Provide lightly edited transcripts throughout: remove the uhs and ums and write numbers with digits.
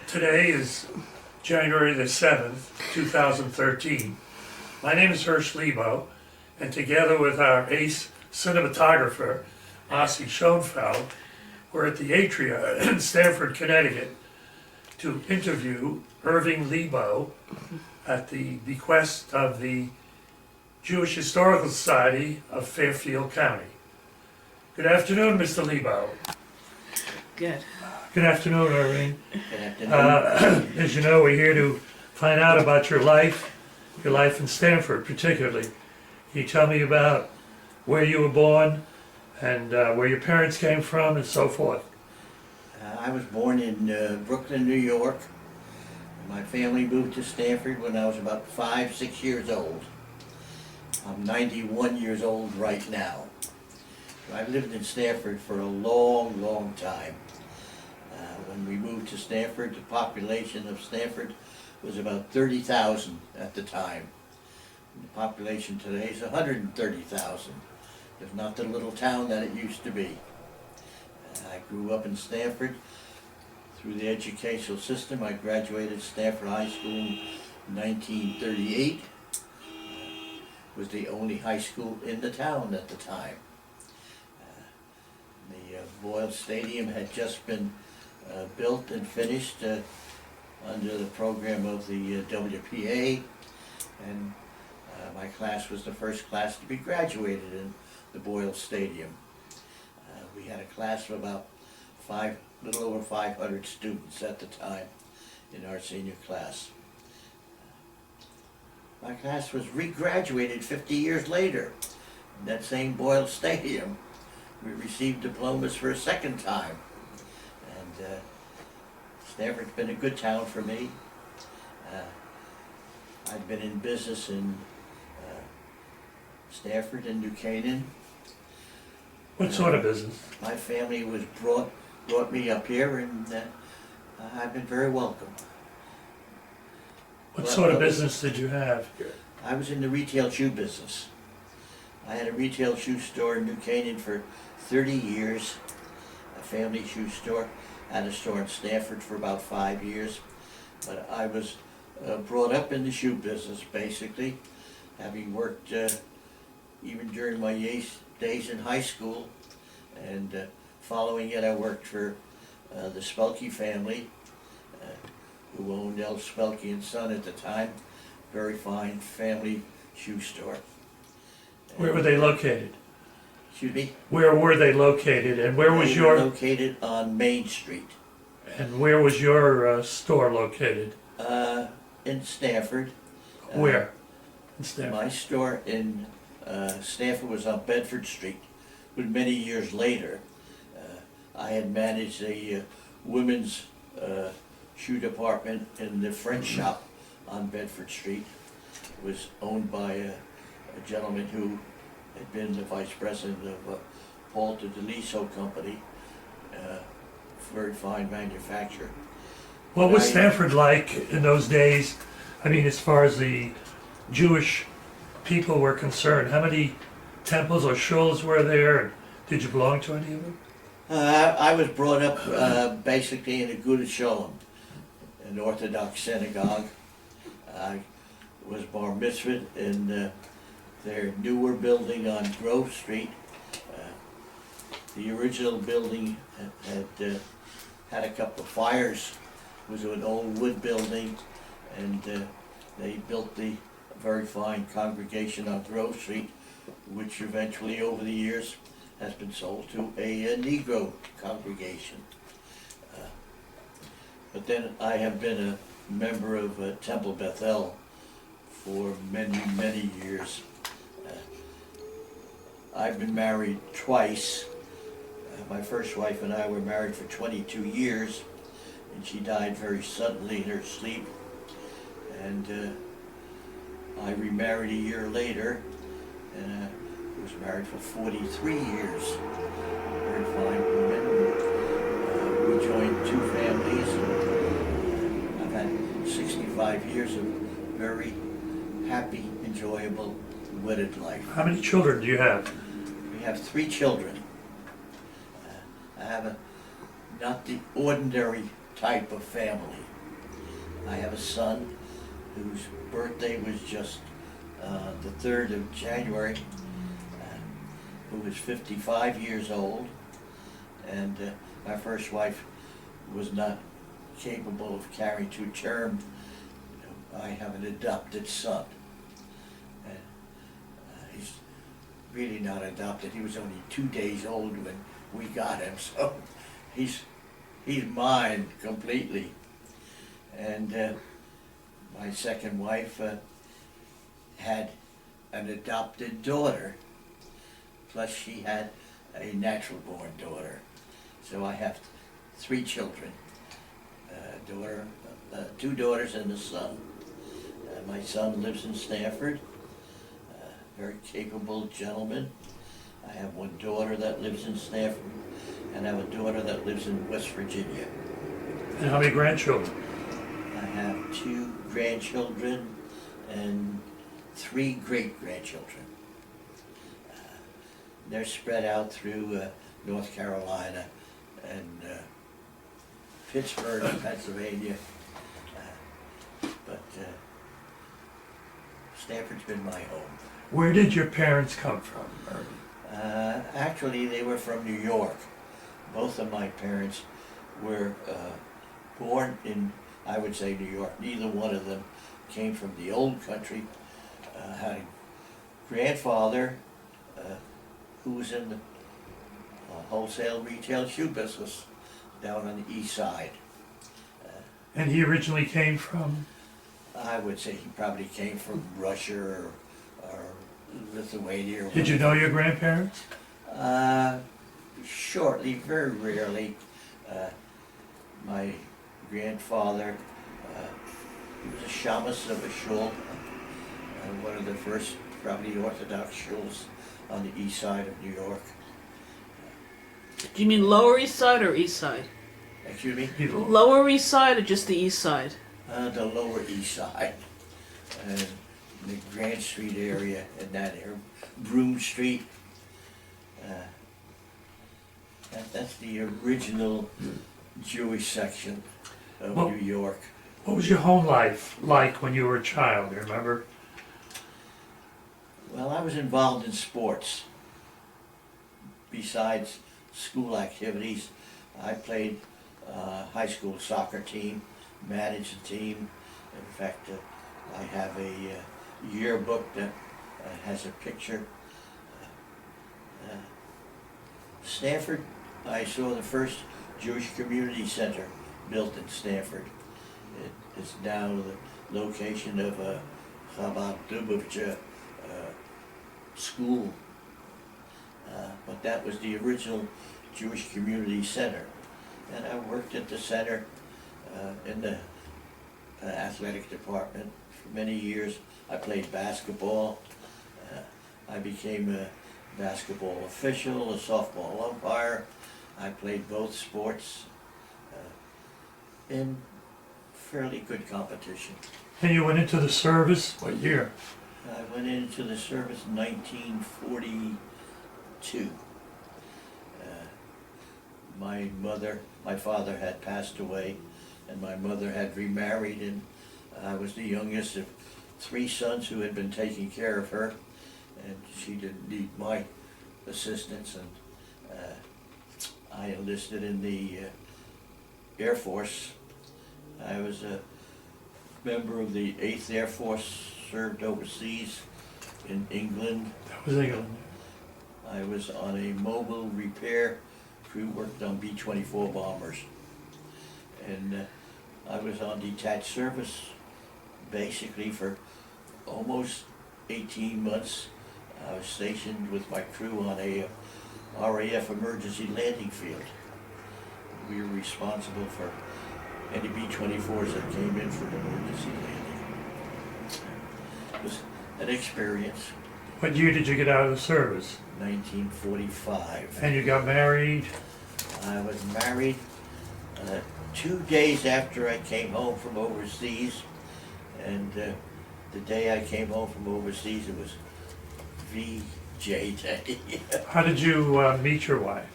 Today is January the 7th, 2013. My name is Hersh Libo, and together with our ace cinematographer, Ossie Schoenfeld, we're at the Atria in Stamford, Connecticut to interview Irving Lebow at the bequest of the Jewish Historical Society of Fairfield County. Good afternoon, Mr. Lebow. Good. Good afternoon, Irving. Good afternoon. As you know, we're here to find out about your life in Stamford particularly. Can you tell me about where you were born and where your parents came from and so forth? I was born in Brooklyn, New York. My family moved to Stamford when I was about 5, 6 years old. I'm 91 years old right now. I've lived in Stamford for a long, long time. When we moved to Stamford, the population of Stamford was about 30,000 at the time. The population today is 130,000, if not the little town that it used to be. I grew up in Stamford. Through the educational system, I graduated Stamford High School in 1938. It was the only high school in the town at the time. The Boyle Stadium had just been built and finished under the program of the WPA, and my class was the first class to be graduated in the Boyle Stadium. We had a class of about little over 500 students at the time in our senior class. My class was re-graduated 50 years later in that same Boyle Stadium. We received diplomas for a second time. And Stamford's been a good town for me. I've been in business in Stamford and New Canaan. What sort of business? My family was brought me up here, and I've been very welcome. What sort of business did you have? I was in the retail shoe business. I had a retail shoe store in New Canaan for 30 years, a family shoe store. I had a store in Stamford for about 5 years. But I was brought up in the shoe business, basically, having worked even during my days in high school. And following it, I worked for the Spelke family, who owned L. Spelke and Son at the time. Very fine family shoe store. Where were they located? Excuse me? Where were they located, and where was They were your located on Main Street. and where was your store located? In Stamford. Where? In Stamford. My store in Stamford was on Bedford Street. But many years later, I had managed a women's shoe department in the French shop on Bedford Street. It was owned by a gentleman who had been the vice president of Paul de Deliso Company, very fine manufacturer. What was Stamford like in those days? I mean, as far as the Jewish people were concerned, how many temples or shuls were there? And did you belong to any of them? I was brought up basically in a Gouda Sholem, an Orthodox synagogue. I was bar mitzvahed in their newer building on Grove Street. The original building had a couple of fires. It was an old wood building, and they built the very fine congregation on Grove Street, which eventually over the years has been sold to a Negro congregation. But then I have been a member of Temple Bethel for many, many years. I've been married twice. My first wife and I were married for 22 years, and she died very suddenly in her sleep. And I remarried a year later, and was married for 43 years. Very fine woman. We joined two families, and I've had 65 years of very happy, enjoyable, wedded life. How many children do you have? We have 3 children. I have not the ordinary type of family. I have a son whose birthday was just the 3rd of January, who is 55 years old, and my first wife was not capable of carrying to term. I have an adopted son, and he's really not adopted. He was only 2 days old when we got him, so he's mine completely. And my second wife had an adopted daughter, plus she had a natural born daughter. So I have 3 children, daughter, 2 daughters and a son. My son lives in Stanford, very capable gentleman. I have 1 daughter that lives in Stanford, and I have a daughter that lives in West Virginia. And how many grandchildren? I have 2 grandchildren and 3 great-grandchildren. They're spread out through North Carolina and Pittsburgh, Pennsylvania. But Stanford's been my home. Where did your parents come from, Irving? Actually, they were from New York. Both of my parents were born in, I would say, New York. Neither one of them came from the old country. Had a grandfather who was in the wholesale retail shoe business down on the east side. And he originally came from? I would say he probably came from Russia or Lithuania. Or Did you know your grandparents? Shortly, very rarely. My grandfather, he was a shamus of a shul, one of the first probably Orthodox shuls on the east side of New York. Do you mean Lower East Side or East Side? Excuse me? Lower East Side or just the East Side? The Lower East Side, and the Grand Street area, and that area, Broome Street. That's the original Jewish section of Well, New York. What was your home life like when you were a child, do you remember? Well, I was involved in sports. Besides school activities, I played high school soccer team, managed a team. In fact, I have a yearbook that has a picture. Stanford, I saw the first Jewish community center built in Stanford. It is now the location of a Chabad Lubavitcher school. But that was the original Jewish community center. And I worked at the center in the athletic department for many years. I played basketball. I became a basketball official, a softball umpire. I played both sports in fairly good competition. And you went into the service, what year? I went into the service in 1942. My father had passed away, and my mother had remarried, and I was the youngest of 3 sons who had been taking care of her, and she didn't need my assistance, and I enlisted in the Air Force. I was a member of the 8th Air Force, served overseas in England. That was England. I was on a mobile repair crew, worked on B-24 bombers. And I was on detached service basically for almost 18 months. I was stationed with my crew on a RAF emergency landing field. We were responsible for any B-24s that came in for an emergency landing. It was an experience. What year did you get out of the service? 1945. And you got married? I was married 2 days after I came home from overseas, and the day I came home from overseas, it was VJ Day. How did you meet your wife?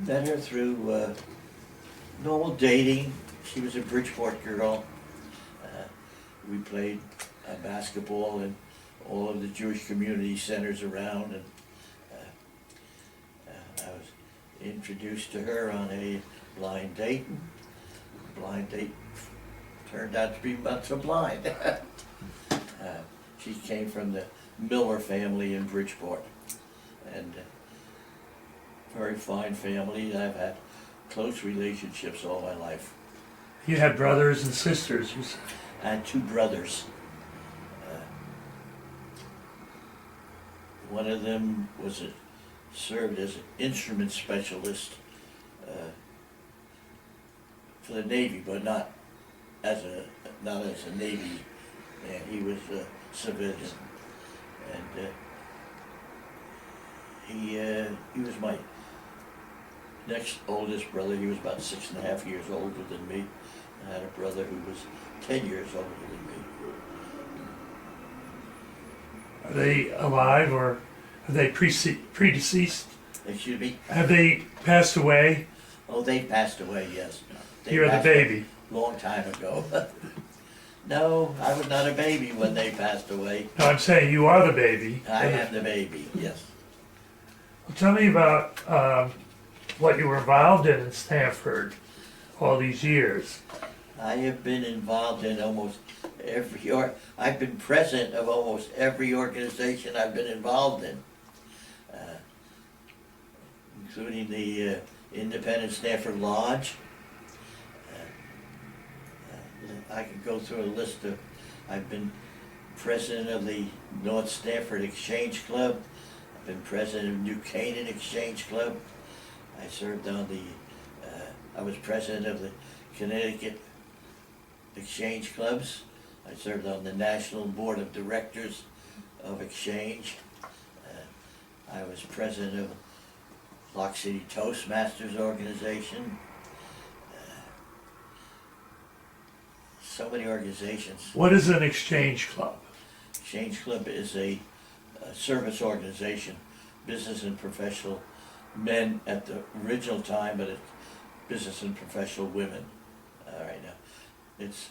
Met her through normal dating. She was a Bridgeport girl. We played basketball in all of the Jewish community centers around, and I was introduced to her on a blind date. Blind date turned out to be not so blind. She came from the Miller family in Bridgeport, and very fine family. I've had close relationships all my life. You had brothers and sisters, you said. I had two brothers. One of them served as an instrument specialist for the Navy, but not as a Navy man. He was a civilian, and he was my next oldest brother. He was about 6.5 years older than me. I had a brother who was 10 years older than me. Are they alive or are they predeceased? Excuse me? Have they passed away? Oh, they passed away, yes. They You're the passed away baby. a long time ago. No, I was not a baby when they passed away. No, I'm saying you are the baby. I am the baby, yes. Well, tell me about what you were involved in Stanford all these years. I have been involved in almost I've been president of almost every organization I've been involved in, including the Independent Stanford Lodge. I could go through a list of, I've been president of the North Stanford Exchange Club. I've been president of New Canaan Exchange Club. I served on I was president of the Connecticut Exchange Clubs. I served on the National Board of Directors of Exchange. I was president of Lock City Toastmasters organization. So many organizations. What is an exchange club? Exchange Club is a service organization, business and professional men at the original time, but it's business and professional women. All right, now, it's,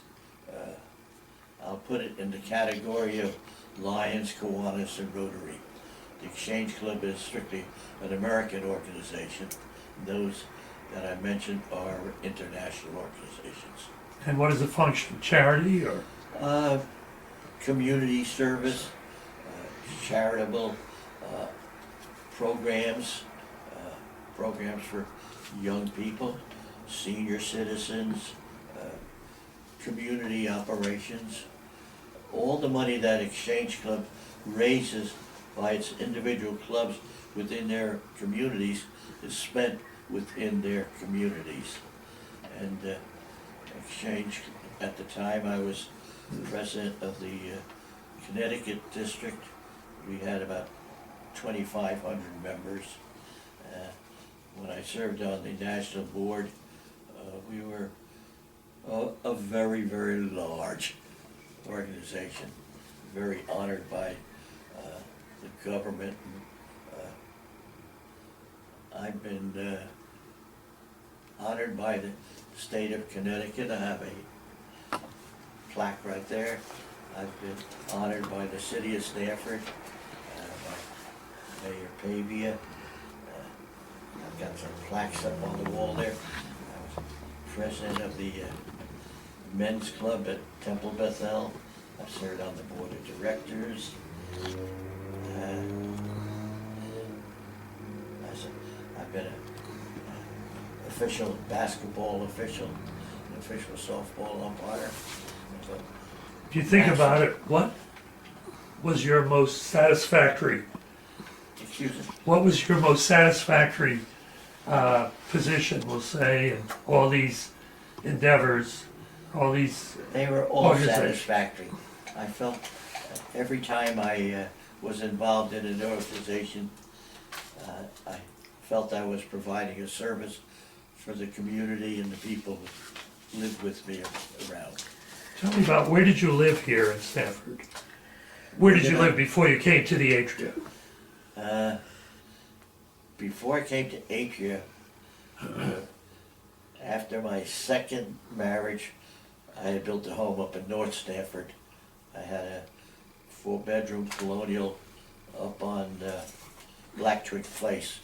I'll put it in the category of Lions, Kiwanis, and Rotary. The Exchange Club is strictly an American organization. Those that I mentioned are international organizations. And what is the function? Charity or? Community service, charitable programs, programs for young people, senior citizens, community operations. All the money that Exchange Club raises by its individual clubs within their communities is spent within their communities. And Exchange, at the time I was president of the Connecticut district, we had about 2,500 members. When I served on the national board, we were a very, very large organization, very honored by the government. I've been honored by the state of Connecticut. I have a plaque right there. I've been honored by the city of Stanford, by Mayor Pavia. I've got some plaques up on the wall there. I was president of the men's club at Temple Bethel. I've served on the board of directors. I've been an official basketball official, an official softball umpire. So, If you think about it, what was your most satisfactory? excuse me. What was your most satisfactory position, we'll say, in all these endeavors, all these? They were all Organization. satisfactory. I felt every time I was involved in an organization, I felt I was providing a service for the community and the people who lived with me around. Tell me about, where did you live here in Stanford? Where did you live before you came to the Atria? Before I came to Atria, after After my second marriage, I had built a home up in North Stamford. I had a 4-bedroom colonial up on Blacktrick Place.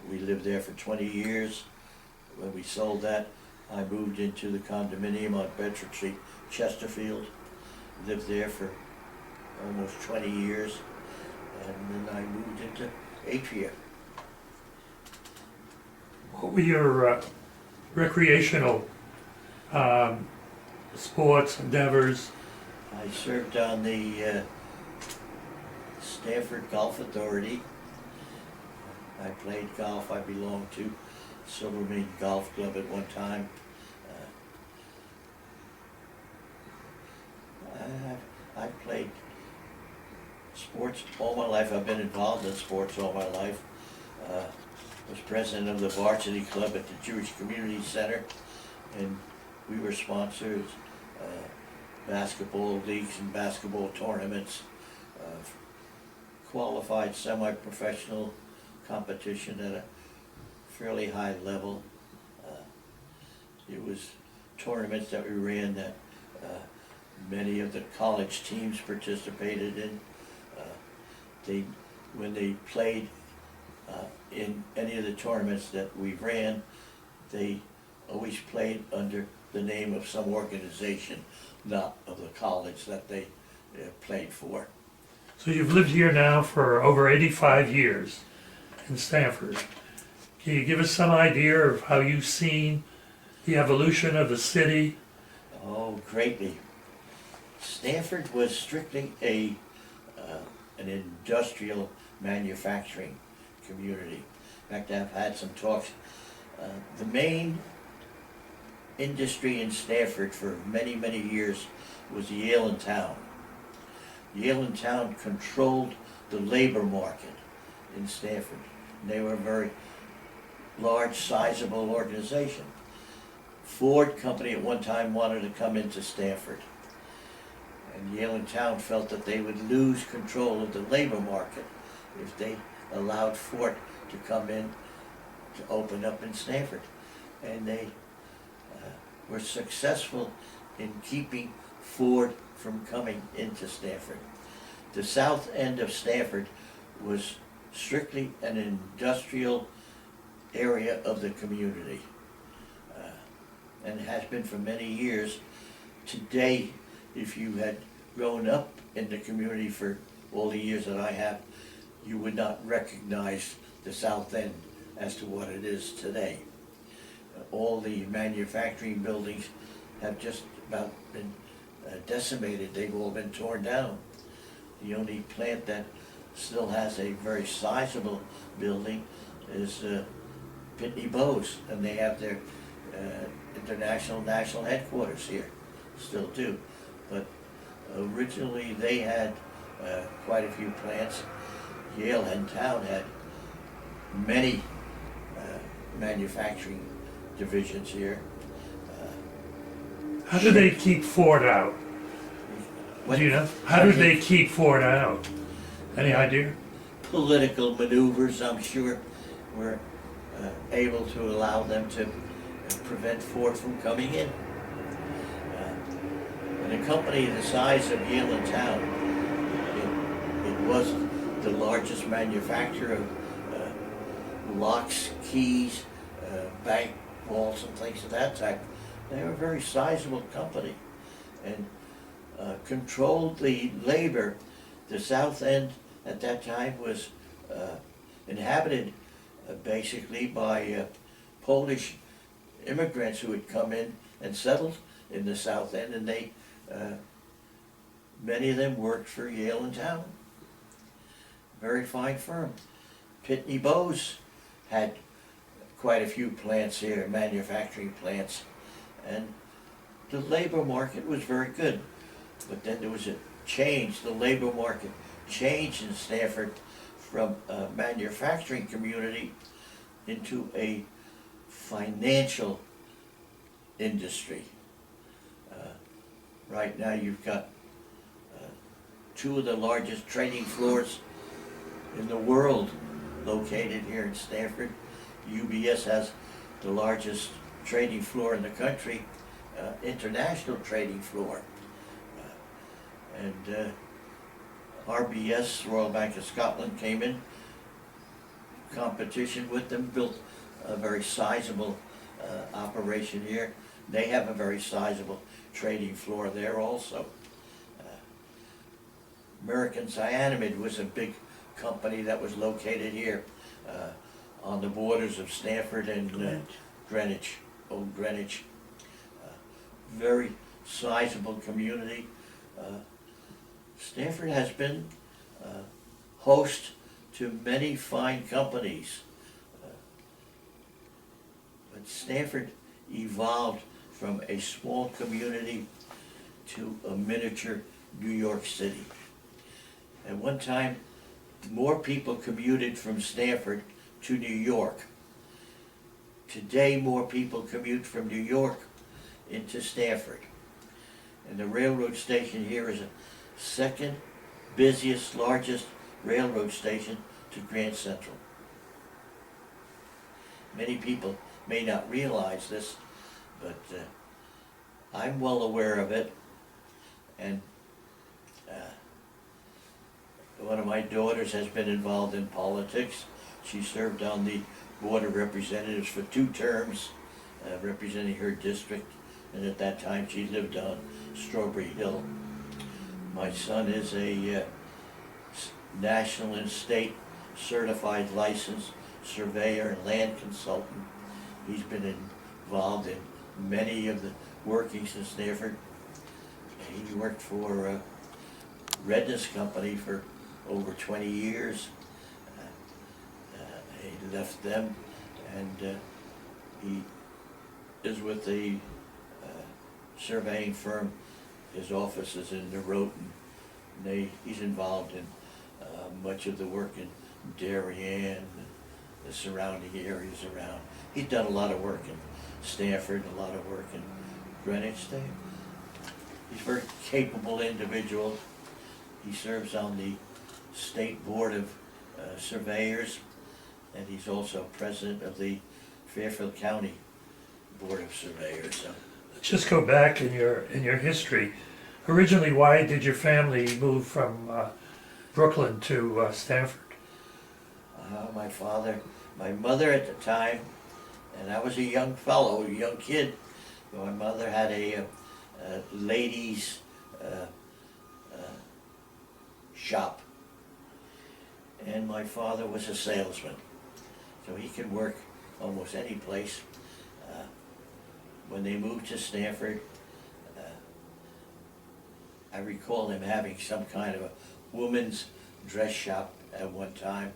We lived there for 20 years. When we sold that, I moved into the condominium on Bedford Street, Chesterfield. Lived there for almost 20 years, and then I moved into Atria. What were your recreational sports endeavors? I served on the Stanford Golf Authority. I played golf. I belonged to Silvermead Golf Club at one time. I played sports all my life. I've been involved in sports all my life. Was president of the varsity club at the Jewish Community Center, and we were sponsors basketball leagues and basketball tournaments, qualified semi-professional competition at a fairly high level. It was tournaments that we ran that many of the college teams participated in. When they played in any of the tournaments that we ran, they always played under the name of some organization, not of the college that they played for. So you've lived here now for over 85 years in Stamford. Can you give us some idea of how you've seen the evolution of the city? Oh, greatly. Stanford was strictly an industrial manufacturing community. In fact, I've had some talks. The main industry in Stanford for many, many years was Yale and Town. Yale and Town controlled the labor market in Stanford. And they were a very large, sizable organization. Ford Company at one time wanted to come into Stanford. And Yale and Town felt that they would lose control of the labor market if they allowed Ford to come in to open up in Stanford. And they were successful in keeping Ford from coming into Stanford. The south end of Stanford was strictly an industrial area of the community, and has been for many years. Today, if you had grown up in the community for all the years that I have, you would not recognize the south end as to what it is today. All the manufacturing buildings have just about been decimated. They've all been torn down. The only plant that still has a very sizable building is Pitney Bowes, and they have their national headquarters here, still do. But originally they had quite a few plants. Yale and Town had many manufacturing divisions here. How do they keep Ford out? Do you know? How do they keep Ford out? Any idea? Political maneuvers, I'm sure, were able to allow them to prevent Ford from coming in. And a company the size of Yale and Town, it was the largest manufacturer of locks, keys, bank vaults, and things of that type. They were a very sizable company, and controlled the labor. The South End at that time was inhabited basically by Polish immigrants who had come in and settled in the South End, and they many of them worked for Yale and Town. Very fine firm. Pitney Bowes had quite a few plants here, manufacturing plants, and the labor market was very good. But then there was a change. The labor market changed in Stanford from a manufacturing community into a financial industry. Right now you've got two of the largest trading floors in the world located here in Stanford. UBS has the largest trading floor in the country, international trading floor. And RBS, Royal Bank of Scotland, came in competition with them, built a very sizable operation here. They have a very sizable trading floor there also. American Cyanamid was a big company that was located here on the borders of Stamford and Greenwich, Old Greenwich. Very sizable community. Stamford has been host to many fine companies. But Stamford evolved from a small community to a miniature New York City. At one time, more people commuted from Stamford to New York. Today, more people commute from New York into Stamford. And the railroad station here is the second busiest, largest railroad station to Grand Central. Many people may not realize this, but I'm well aware of it. And one of my daughters has been involved in politics. She served on the Board of Representatives for 2 terms, representing her district, and at that time she lived on Strawberry Hill. My son is a national and state certified licensed surveyor and land consultant. He's been involved in many of the workings in Stamford. He worked for Redness Company for over 20 years. He left them, and he is with a surveying firm. His office is in Noroton. He's involved in much of the work in Darien, the surrounding areas around. He's done a lot of work in Stamford, a lot of work in Greenwich. He's a very capable individual. He serves on the State Board of Surveyors, and he's also president of the Fairfield County Board of Surveyors. So, Let's just go back in your history. Originally, why did your family move from Brooklyn to Stamford? my mother at the time, and I was a young fellow, a young kid. My mother had a ladies' shop, and my father was a salesman, so he could work almost any place. When they moved to Stamford, I recall him having some kind of a woman's dress shop at one time,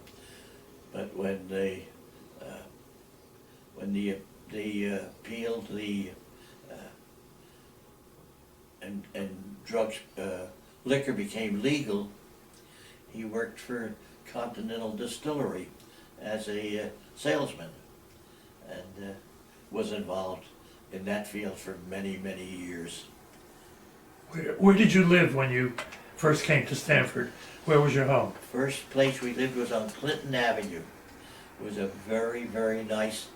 but when they peeled the and drugs, liquor became legal, he worked for Continental Distillery as a salesman, and was involved in that field for many, many years. Where did you live when you first came to Stamford? Where was your home? First place we lived was on Clinton Avenue. It was a very, very nice,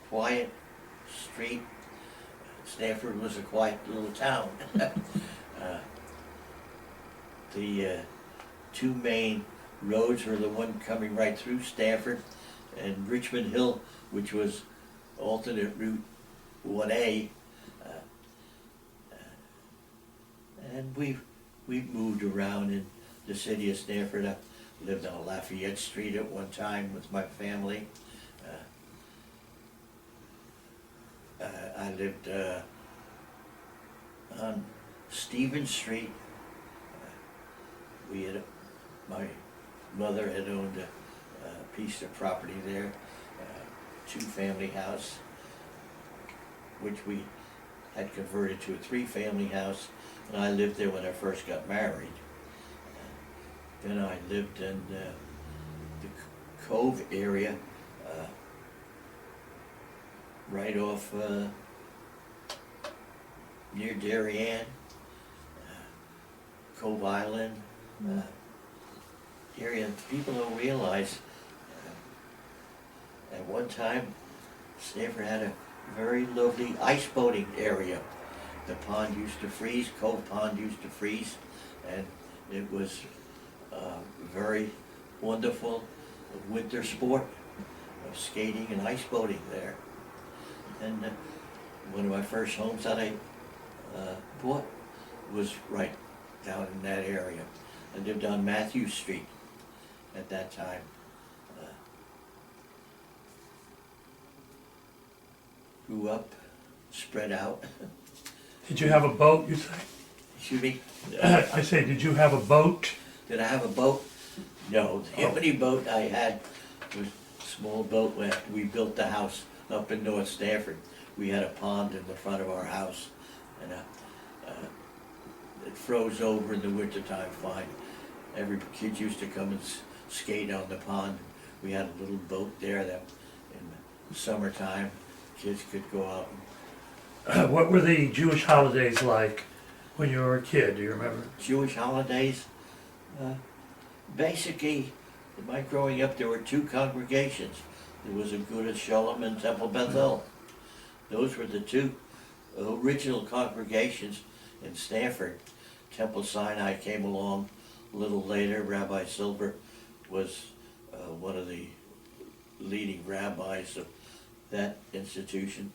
quiet street. Stamford was a quiet little town. The 2 main roads were the one coming right through Stamford and Richmond Hill, which was alternate route 1A. And we've moved around in the city of Stamford. I lived on Lafayette Street at one time with my family. I lived on Stevens Street. My mother had owned a piece of property there, 2-family house, which we had converted to a 3-family house, and I lived there when I first got married. Then I lived in the Cove area, right off near Darien, Cove Island area. People don't realize At one time, Stanford had a very lovely ice boating area. The pond used to freeze, Cove Pond used to freeze, and it was very wonderful winter sport of skating and ice boating there. And one of my first homes that I bought was right down in that area. I lived on Matthew Street at that time. Grew up, spread out. Did you have a boat, you say? Excuse me, I say, did you have a boat? did I have a boat? No, the only boat I had was a small boat when we built the house up in North Stanford. We had a pond in the front of our house, and it froze over in the wintertime fine. Every kid used to come and skate on the pond. We had a little boat there that in the summertime, kids could go out and What were the Jewish holidays like when you were a kid? Do you remember? Jewish holidays. Basically, in my growing up, there were two congregations. There was a Agudath Shalom and Temple Bethel. Those were the two original congregations in Stanford. Temple Sinai came along a little later. Rabbi Silver was one of the leading rabbis of that institution.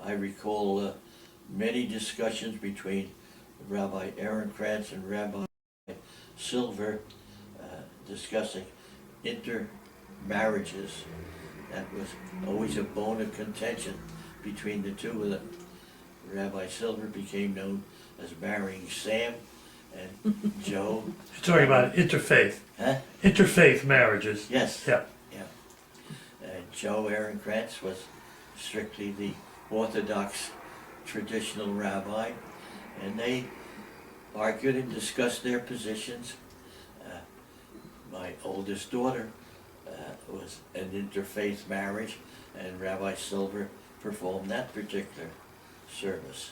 I recall many discussions between Rabbi Aaron Krantz and Rabbi Silver discussing intermarriages. That was always a bone of contention between the two of them. Rabbi Silver became known as marrying Sam and Joe. You're talking about interfaith. Huh? Interfaith marriages. Yes. Yeah. Joe Aaron Krantz was strictly the Orthodox traditional rabbi, and they argued and discussed their positions. My oldest daughter was an interfaith marriage, and Rabbi Silver performed that particular service.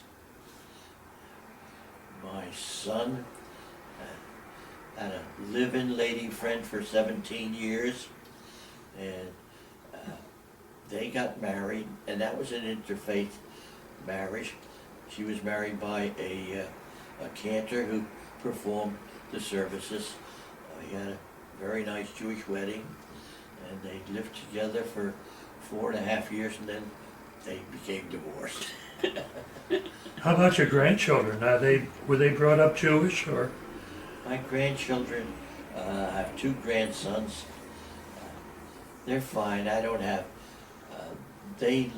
My son had a live-in lady friend for 17 years, and they got married, and that was an interfaith marriage. She was married by a cantor who performed the services. He had a very nice Jewish wedding, and they lived together for 4.5 years, and then they became divorced. How about your grandchildren? Were they brought up Jewish or? My grandchildren, I have 2 grandsons. They're fine. I don't have. They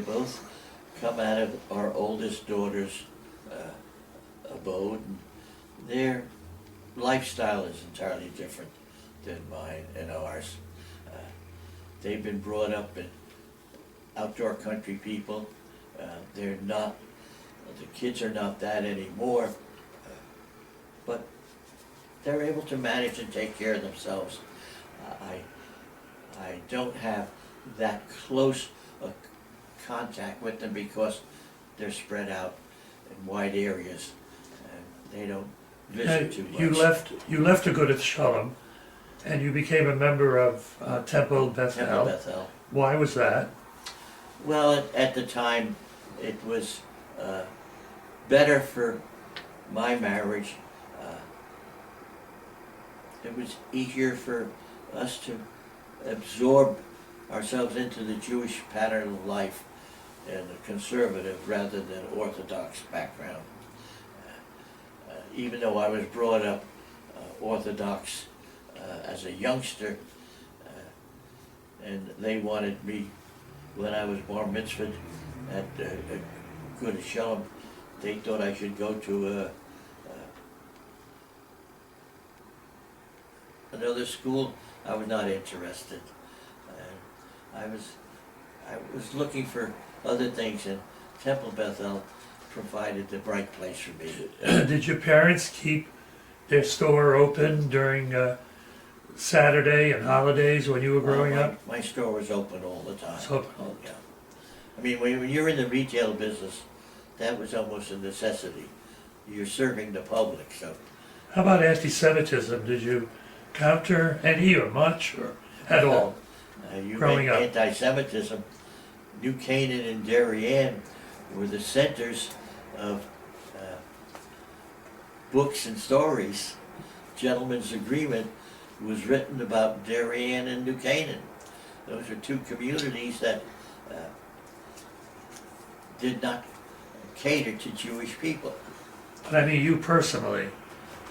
both come out of our oldest daughter's abode. And their lifestyle is entirely different than mine and ours. They've been brought up in outdoor country people. They're not, the kids are not that anymore, but they're able to manage and take care of themselves. I don't have that close contact with them because they're spread out in wide areas and they don't visit too much. You left Agudath Shalom, and you became a member of Temple Bethel. Temple Bethel. Why was that? Well, at the time, it was better for my marriage. It was easier for us to absorb ourselves into the Jewish pattern of life and a conservative rather than Orthodox background. Even though I was brought up Orthodox as a youngster, and they wanted me, when I was bar mitzvahed at Agudath Shalom, they thought I should go to another school. I was not interested. I was looking for other things, and Temple Bethel provided the right place for me. Did your parents keep their store open during Saturday and holidays when you were growing up? My store was open all the time. It's open all the Yeah. I mean, when you're in the retail business, that was almost a necessity. You're serving the public, so. How about anti-Semitism? Did you counter any or much? Or at all. You Growing mentioned up. anti-Semitism. New Canaan and Darien were the centers of books and stories. Gentleman's Agreement was written about Darien and New Canaan. Those are two communities that did not cater to Jewish people. But I mean, you personally,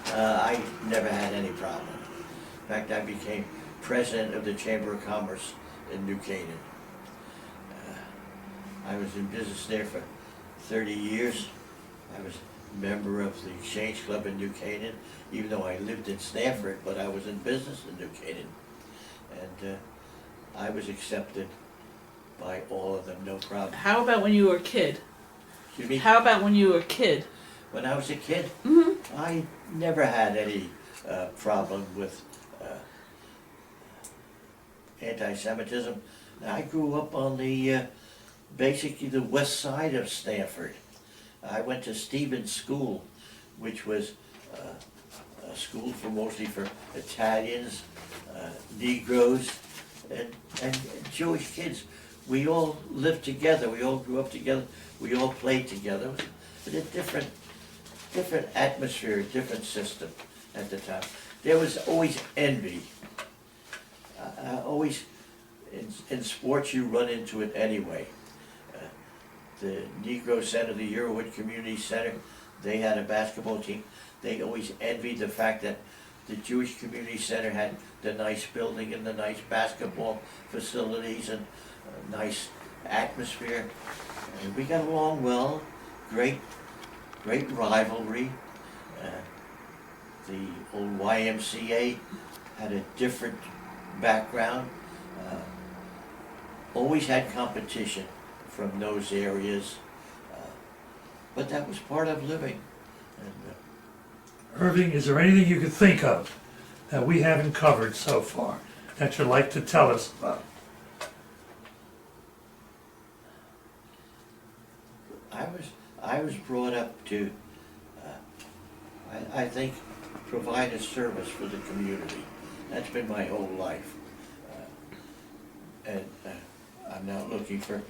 I never had any problem. In fact, I became president of the Chamber of Commerce in New Canaan. I was in business there for 30 years. I was a member of the Exchange Club in New Canaan, even though I lived in Stanford, but I was in business in New Canaan. And I was accepted by all of them, no problem. How about when you were a kid? Excuse me? How about when you were a kid? When I was a kid, Mm-hmm. I never had any problem with anti-Semitism. I grew up on the basically the west side of Stanford. I went to Stevens School, which was a school mostly for Italians, Negroes, and Jewish kids. We all lived together. We all grew up together. We all played together. It was a different atmosphere, different system at the time. There was always envy. Always in sports you run into it anyway. The Negro Center, the Eurowood Community Center, they had a basketball team. They always envied the fact that the Jewish Community Center had the nice building and the nice basketball facilities and a nice atmosphere. And we got along well, great rivalry. The old YMCA had a different background. Always had competition from those areas, but that was part of living. And, Irving, is there anything you could think of that we haven't covered so far that you'd like to tell us about? I was brought up to, I think, provide a service for the community. That's been my whole life. And I'm not looking for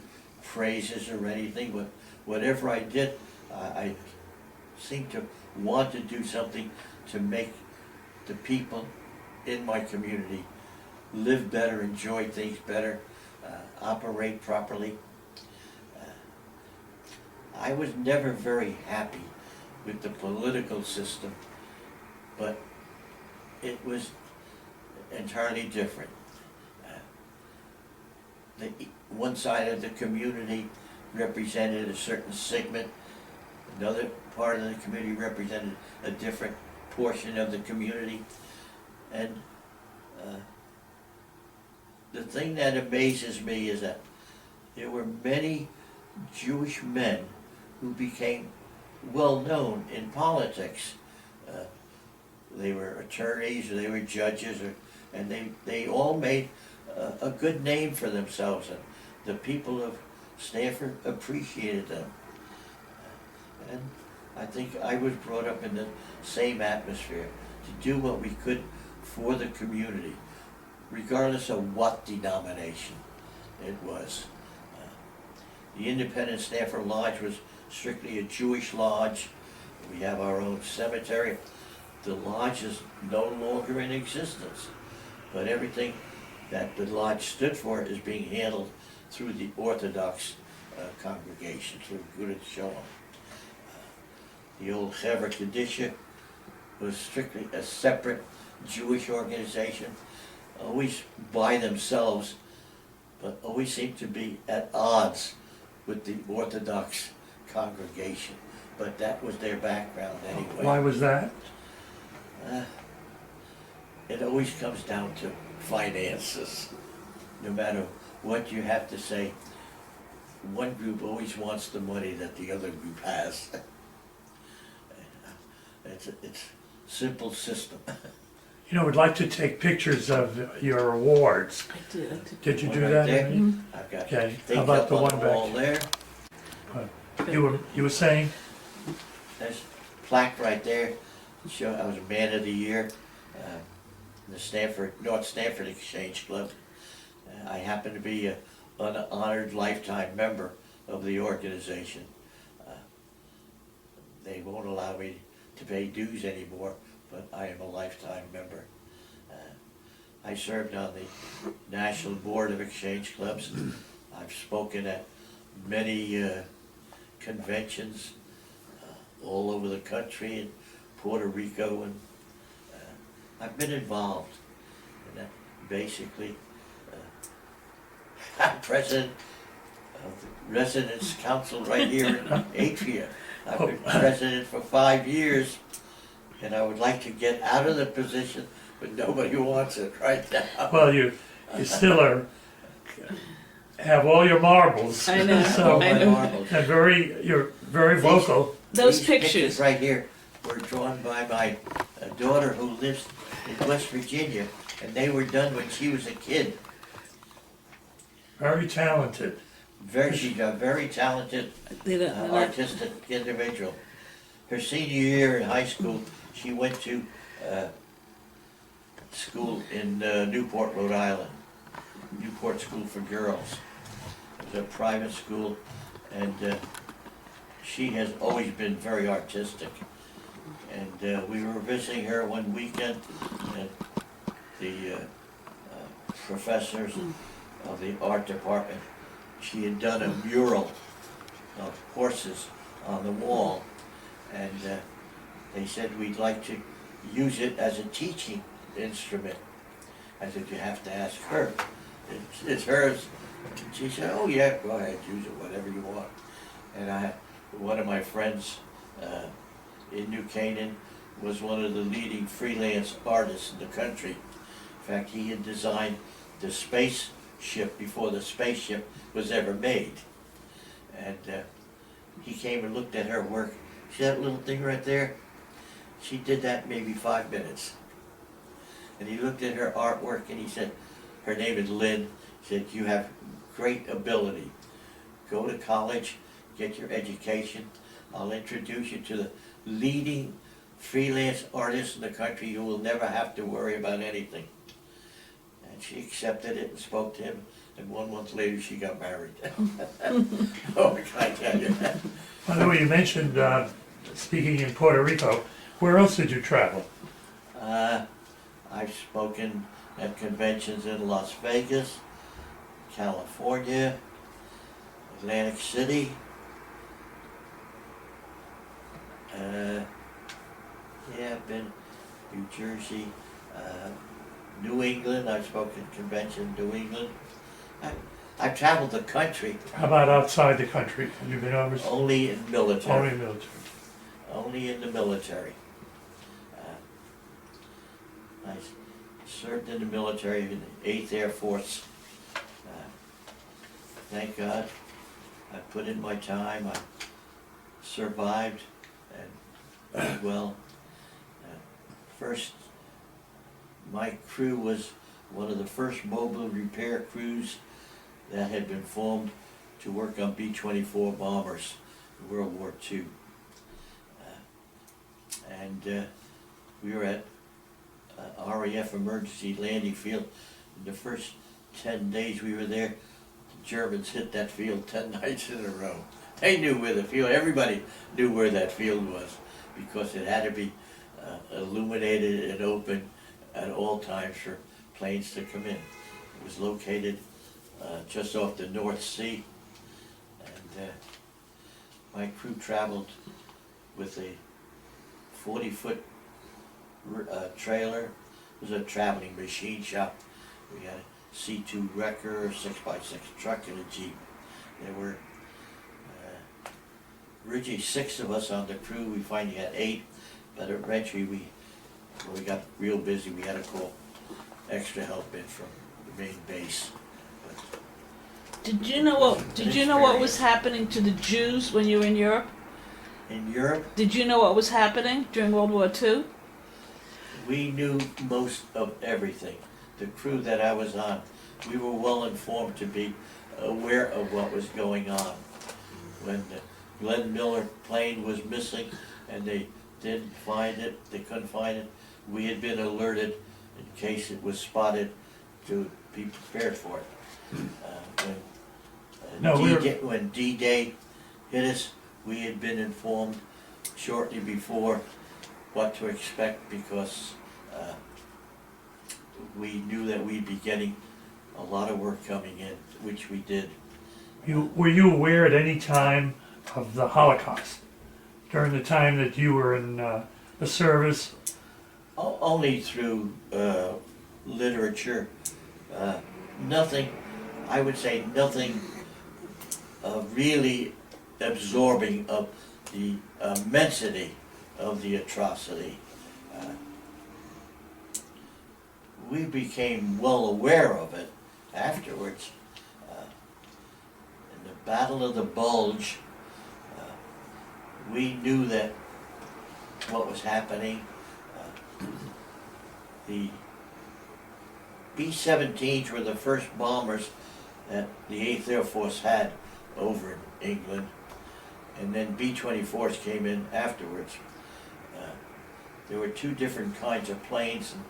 praises or anything, but whatever I did, I seemed to want to do something to make the people in my community live better, enjoy things better, operate properly. I was never very happy with the political system, but it was entirely different. One side of the community represented a certain segment, another part of the community represented a different portion of the community. And the thing that amazes me is that there were many Jewish men who became well known in politics. They were attorneys, or they were judges, and they all made a good name for themselves, and the people of Stanford appreciated them. And I think I was brought up in the same atmosphere, to do what we could for the community, regardless of what denomination it was. The Independent Stanford Lodge was strictly a Jewish lodge. We have our own cemetery. The lodge is no longer in existence, but everything that the lodge stood for is being handled through the Orthodox congregation, through Gudat Shalom. The old Chevra Kadisha was strictly a separate Jewish organization, always by themselves, but always seemed to be at odds with the Orthodox congregation. But that was their background anyway. Why was that? It always comes down to finances. No matter what you have to say, one group always wants the money that the other group has. It's a simple system. You know, we'd like to take pictures of your awards. I did. Did you One do right that? there. Irving? I've got Okay, things how about up the on one the wall back? there. You were saying? There's a plaque right there. Show I was Man of the Year. The North Stanford Exchange Club. I happen to be an honored lifetime member of the organization. They won't allow me to pay dues anymore, but I am a lifetime member. I served on the National Board of Exchange Clubs. I've spoken at many conventions all over the country, in Puerto Rico, and I've been involved. And basically, I'm president of the Residents Council right here in Atria. I've been president for 5 years, and I would like to get out of the position, but nobody wants it right now. Well, you still have all your marbles. I know, So, I know. Marbles. and you're very vocal. Those These pictures. right here were drawn by my daughter who lives in West Virginia, and they were done when she was a kid. Very talented. She's a very talented They're not- artistic individual. Her senior year in high school, she went to school in Newport, Rhode Island. Newport School for Girls. It was a private school, and she has always been very artistic. And we were visiting her one weekend, and the professors of the art department, she had done a mural of horses on the wall, and they said, we'd like to use it as a teaching instrument. I said, you have to ask her. It's hers. She said, oh yeah, go ahead, use it, whatever you want. And one of my friends in New Canaan was one of the leading freelance artists in the country. In fact, he had designed the spaceship before the spaceship was ever made. And he came and looked at her work. See that little thing right there? She did that maybe 5 minutes. And he looked at her artwork and he said, her name is Lynn, he said, you have great ability. Go to college, get your education. I'll introduce you to the leading freelance artists in the country. You will never have to worry about anything. And she accepted it and spoke to him, and 1 month later she got married. Oh, can I tell you that? By the way, you mentioned speaking in Puerto Rico. Where else did you travel? I've spoken at conventions in Las Vegas, California, Atlantic City. Yeah, I've been New Jersey, New England. I've spoken at convention in New England. I've traveled the country. How about outside the country? Have you been overseas? Only in military. Only military. Only in the military. I served in the military in the 8th Air Force. Thank God I put in my time. I survived and did well. First, my crew was one of the first mobile repair crews that had been formed to work on B-24 bombers in World War II. We were at RAF Emergency Landing Field. In the first 10 days we were there, the Germans hit that field 10 nights in a row. They knew where the field, everybody knew where that field was, because it had to be illuminated and open at all times for planes to come in. It was located just off the North Sea, and my crew traveled with a 40-foot trailer. It was a traveling machine shop. We had a C2 wrecker, a 6x6 truck, and a Jeep. There were originally 6 of us on the crew. We finally had 8, but eventually when we got real busy, we had to call extra help in from the main base. But Did you know what was happening to the Jews when you were in Europe? in Europe, Did you know what was happening during World War II? we knew most of everything. The crew that I was on, we were well informed to be aware of what was going on. When the Glenn Miller plane was missing and they didn't find it, they couldn't find it, we had been alerted in case it was spotted to be prepared for it. No, When D-Day hit us, we had been informed shortly before what to expect because we knew that we'd be getting a lot of work coming in, which we did. Were you aware at any time of the Holocaust during the time that you were in the service? Only through literature. Nothing, I would say nothing really absorbing of the immensity of the atrocity. We became well aware of it afterwards. In the Battle of the Bulge, we knew that what was happening. The B-17s were the first bombers that the 8th Air Force had over in England, and then B-24s came in afterwards. There were two different kinds of planes, and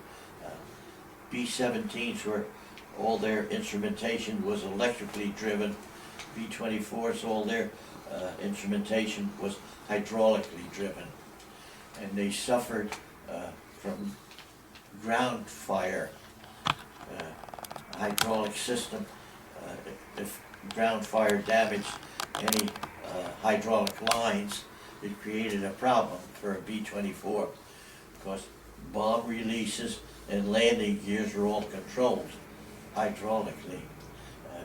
B-17s were, all their instrumentation was electrically driven. B-24s, all their instrumentation was hydraulically driven, and they suffered from ground fire. Hydraulic system, if ground fire damaged any hydraulic lines, it created a problem for a B-24 because bomb releases and landing gears were all controlled hydraulically.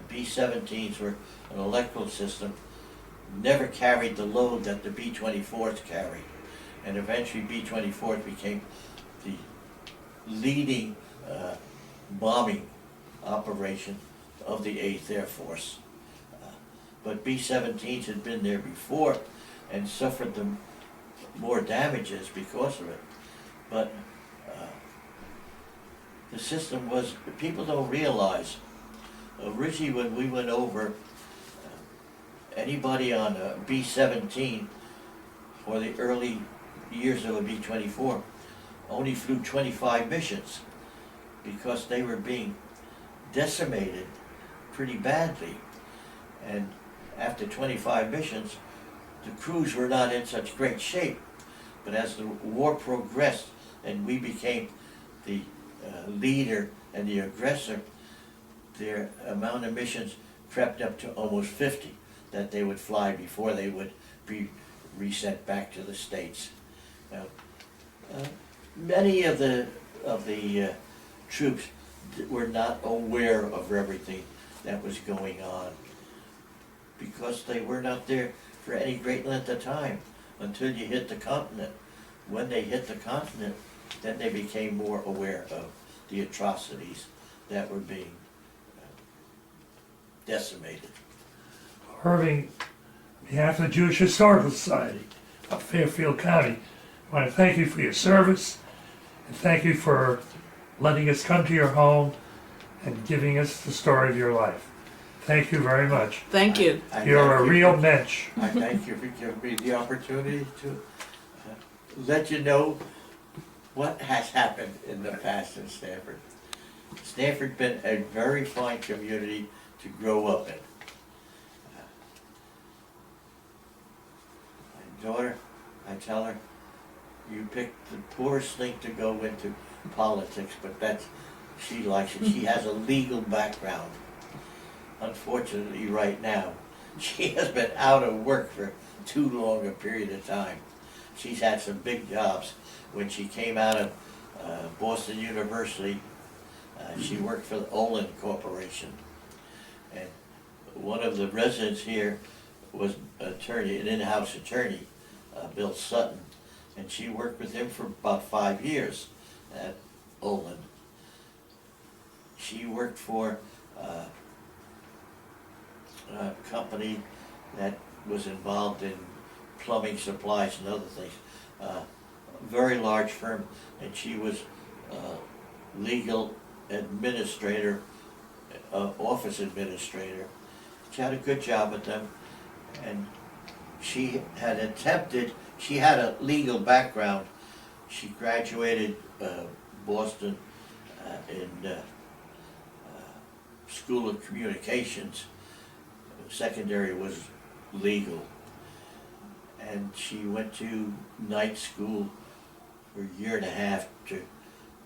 B-17s were an electrical system, never carried the load that the B-24s carried, and eventually B-24s became the leading bombing operation of the 8th Air Force. But B-17s had been there before and suffered them more damages because of it. But the system was, people don't realize, originally when we went over, anybody on a B-17 for the early years of a B-24 only flew 25 missions because they were being decimated pretty badly. And after 25 missions, the crews were not in such great shape. But as the war progressed and we became the leader and the aggressor, their amount of missions crept up to almost 50 that they would fly before they would be resent back to the States. Now, many of the troops were not aware of everything that was going on because they were not there for any great length of time until you hit the continent. When they hit the continent, then they became more aware of the atrocities that were being decimated. Irving, on behalf of the Jewish Historical Society of Fairfield County, I want to thank you for your service and thank you for letting us come to your home and giving us the story of your life. Thank you very much. Thank you. You're a real mensch. I thank you for giving me the opportunity to let you know what has happened in the past in Stanford. Stanford's been a very fine community to grow up in. My daughter, I tell her, you picked the poorest thing to go into politics, but she likes it. She has a legal background. Unfortunately, right now, she has been out of work for too long a period of time. She's had some big jobs. When she came out of Boston University, she worked for the Olin Corporation. And one of the residents here was an in-house attorney, Bill Sutton, and she worked with him for about 5 years at Olin. She worked for a company that was involved in plumbing supplies and other things. Very large firm, and she was legal administrator, office administrator. She had a good job with them, and she had a legal background. She graduated Boston in School of Communications. Secondary was legal. And she went to night school for a year and a half,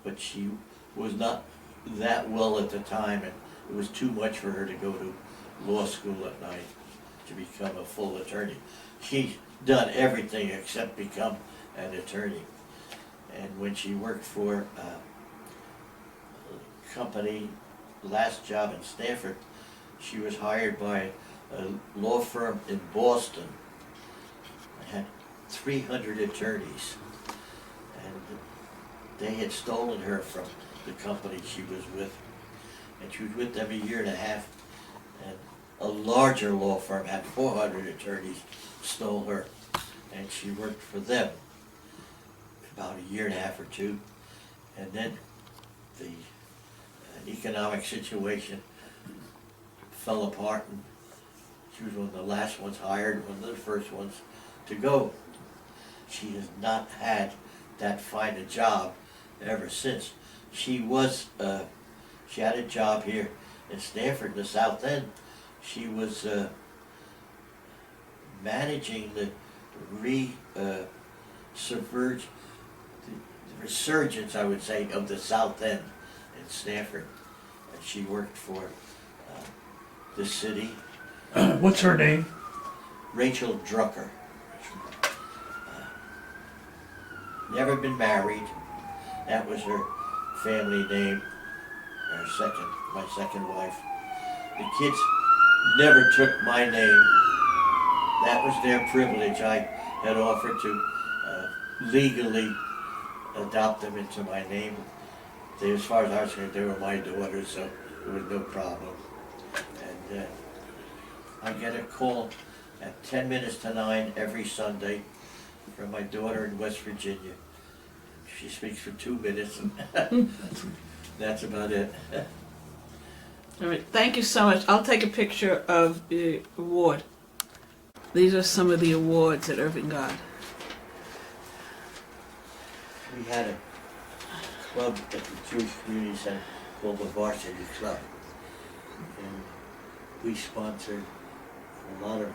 but she was not that well at the time, and it was too much for her to go to law school at night to become a full attorney. She's done everything except become an attorney. And when she worked for a company, last job in Stanford, she was hired by a law firm in Boston. It had 300 attorneys, and they had stolen her from the company she was with. And she was with them a year and a half, and a larger law firm had 400 attorneys, stole her, and she worked for them about a year and a half or two. And then the economic situation fell apart, and she was one of the last ones hired, one of the first ones to go. She has not had that fine a job ever since. She had a job here in Stanford, in the South End. She was managing the resurgence, I would say, of the South End in Stanford. And she worked for the city. What's her name? Rachel Drucker. Never been married. That was her family name. My second wife. The kids never took my name. That was their privilege. I had offered to legally adopt them into my name. As far as I was concerned, they were my daughters, so there was no problem. And I get a call at 10 minutes to 9 every Sunday from my daughter in West Virginia. She speaks for 2 minutes, and that's about it. All right, thank you so much. I'll take a picture of the award. These are some of the awards that Irving got. We had a club at the Jewish Community Center called the Varsity Club. And we sponsored a lot of